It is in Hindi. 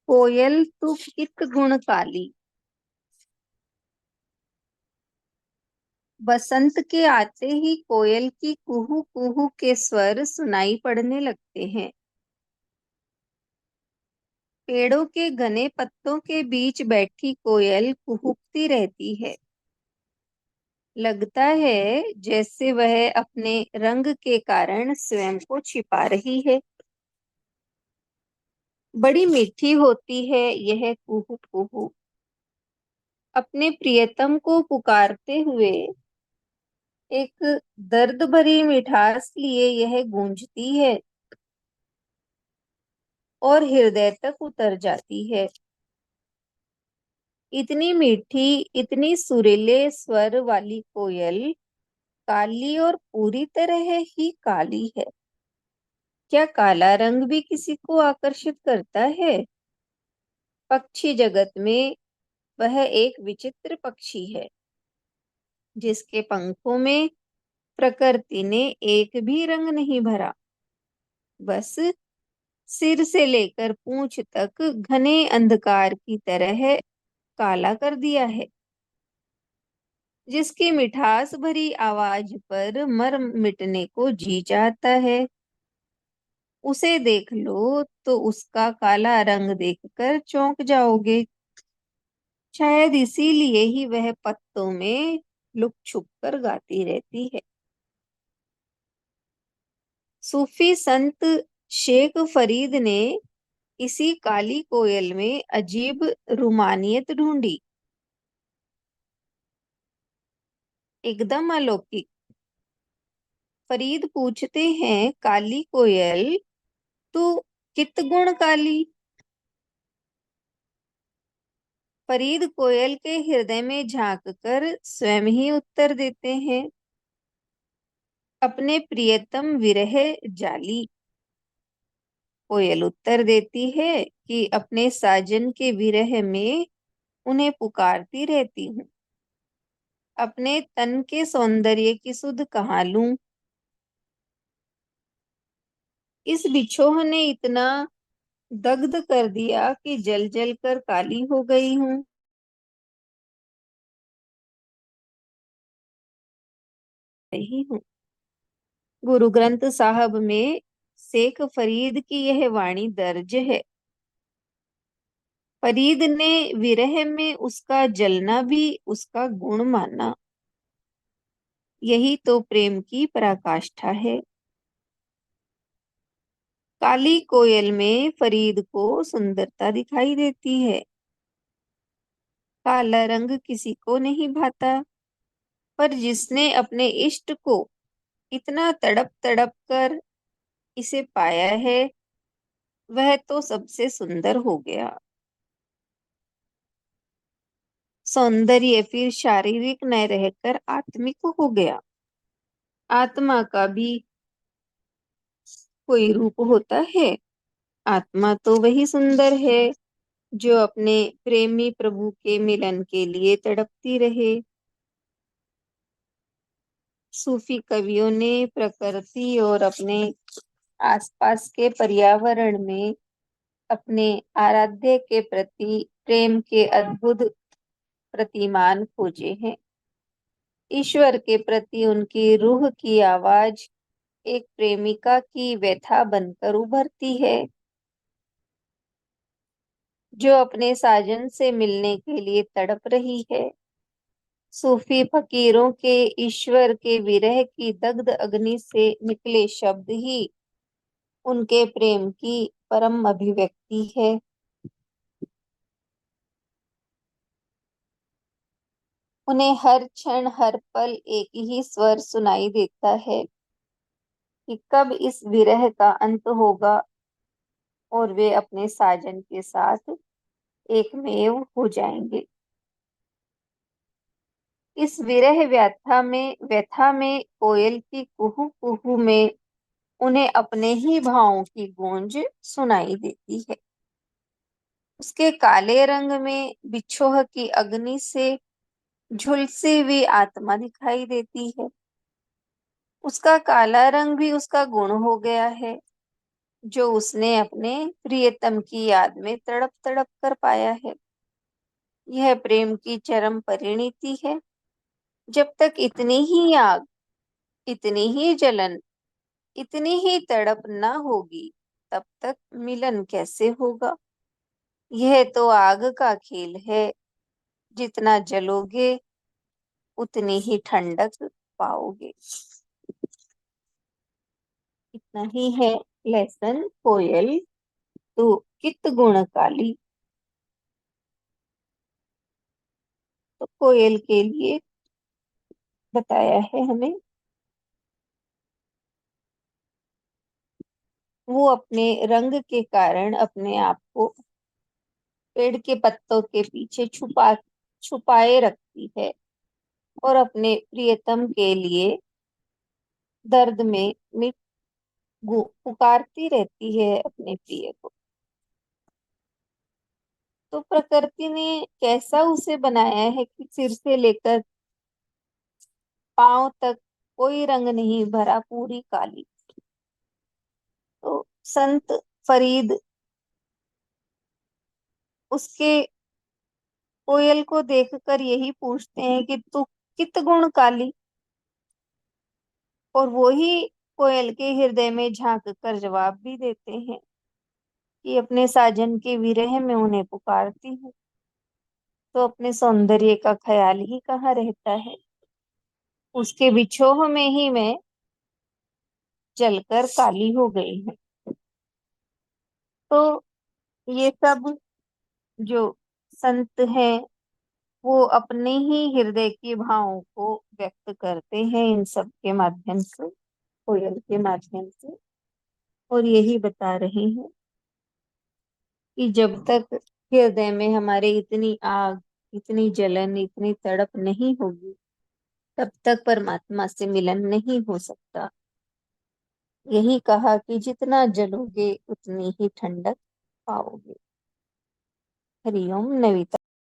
कोयल तू कित गुण काली। बसंत के आते ही कोयल की कुहू कुहू के स्वर सुनाई पड़ने लगते हैं। पेड़ों के घने पत्तों के बीच बैठी कोयल कुहुकती रहती है। लगता है जैसे वह अपने रंग के कारण स्वयं को छिपा रही है। बड़ी मीठी होती है यह कुहू कुहू। अपने प्रियतम को पुकारते हुए एक दर्द भरी मिठास लिए यह गूंजती है और हृदय तक उतर जाती है। इतनी मीठी, इतनी सुरीले स्वर वाली कोयल काली और पूरी तरह ही काली है। क्या काला रंग भी किसी को आकर्षित करता है? पक्षी जगत में वह एक विचित्र पक्षी है जिसके पंखों में प्रकृति ने एक भी रंग नहीं भरा। बस सिर से लेकर पूंछ तक घने अंधकार की तरह काला कर दिया है। जिसकी मिठास भरी आवाज पर मर मिटने को जी चाहता है। उसे देख लो तो उसका काला रंग देखकर चौंक जाओगे। शायद इसीलिए ही वह पत्तों में लुक छुप कर गाती रहती है। सूफी संत शेख फरीद ने इसी काली कोयल में अजीब रूमानियत ढूंढी, एकदम अलौकिक। फरीद पूछते हैं, काली कोयल तू कित गुण काली। फरीद कोयल के हृदय में झांक कर स्वयं ही उत्तर देते हैं, अपने प्रियतम विरह जाली। कोयल उत्तर देती है कि अपने साजन के विरह में उन्हें पुकारती रहती हूँ। अपने तन के सौंदर्य की सुध कहाँ लूं। इस बिछोह ने इतना दग्ध कर दिया कि जल जल कर काली हो गई हूँ। रही हूँ। गुरु ग्रंथ साहब में शेख फरीद की यह वाणी दर्ज है। फरीद ने विरह में उसका जलना भी उसका गुण माना। यही तो प्रेम की पराकाष्ठा है। काली कोयल में फरीद को सुंदरता दिखाई देती है। काला रंग किसी को नहीं भाता, पर जिसने अपने इष्ट को इतना तड़प तड़प कर इसे पाया है, वह तो सबसे सुंदर हो गया। सौंदर्य फिर शारीरिक न रहकर आत्मिक हो गया। आत्मा का भी कोई रूप होता है। आत्मा तो वही सुंदर है जो अपने प्रेमी प्रभु के मिलन के लिए तड़पती रहे। सूफी कवियों ने प्रकृति और अपने आसपास के पर्यावरण में अपने आराध्य के प्रति प्रेम के अद्भुत प्रतिमान खोजे हैं। ईश्वर के प्रति उनकी रूह की आवाज एक प्रेमिका की व्यथा बनकर उभरती है, जो अपने साजन से मिलने के लिए तड़प रही है। सूफी फकीरों के ईश्वर के विरह की दग्ध अग्नि से निकले शब्द ही उनके प्रेम की परम अभिव्यक्ति है। उन्हें हर क्षण हर पल एक ही स्वर सुनाई देता है कि कब इस विरह का अंत होगा और वे अपने साजन के साथ एकमेव हो जाएंगे। इस विरह व्यथा में कोयल की कुहू कुहू में उन्हें अपने ही भावों की गूंज सुनाई देती है। उसके काले रंग में बिछोह की अग्नि से झुलसी हुई आत्मा दिखाई देती है। उसका काला रंग भी उसका गुण हो गया है। जो उसने अपने प्रियतम की याद में तड़प तड़प कर पाया है। यह प्रेम की चरम परिणति है। जब तक इतनी ही आग, इतनी ही जलन, इतनी ही तड़प न होगी, तब तक मिलन कैसे होगा। यह तो आग का खेल है। जितना जलोगे उतनी ही ठंडक पाओगे। इतना ही है लेसन। कोयल तो कित गुण काली। तो कोयल के लिए बताया है हमें, वो अपने रंग के कारण अपने आप को पेड़ के पत्तों के पीछे छुपाए रखती है, और अपने प्रियतम के लिए दर्द में पुकारती रहती है अपने प्रिय को। तो प्रकृति ने कैसा उसे बनाया है कि सिर से लेकर पांव तक कोई रंग नहीं भरा, पूरी काली। तो संत फरीद उसके कोयल को देखकर यही पूछते हैं कि तू कित गुण काली। और वो ही कोयल के हृदय में झांक कर जवाब भी देते हैं कि अपने साजन के विरह में उन्हें पुकारती हूँ, तो अपने सौंदर्य का ख्याल ही कहाँ रहता है। उसके विछोह में ही मैं जलकर काली हो गई हूँ। तो ये सब जो संत हैं, वो अपने ही हृदय के भावों को व्यक्त करते हैं इन सब के माध्यम से, कोयल के माध्यम से। और यही बता रहे हैं कि जब तक हृदय में हमारे इतनी आग, इतनी जलन, इतनी तड़प नहीं होगी, तब तक परमात्मा से मिलन नहीं हो सकता। यही कहा कि जितना जलोगे उतनी ही ठंडक पाओगे। हरिओम। नविता।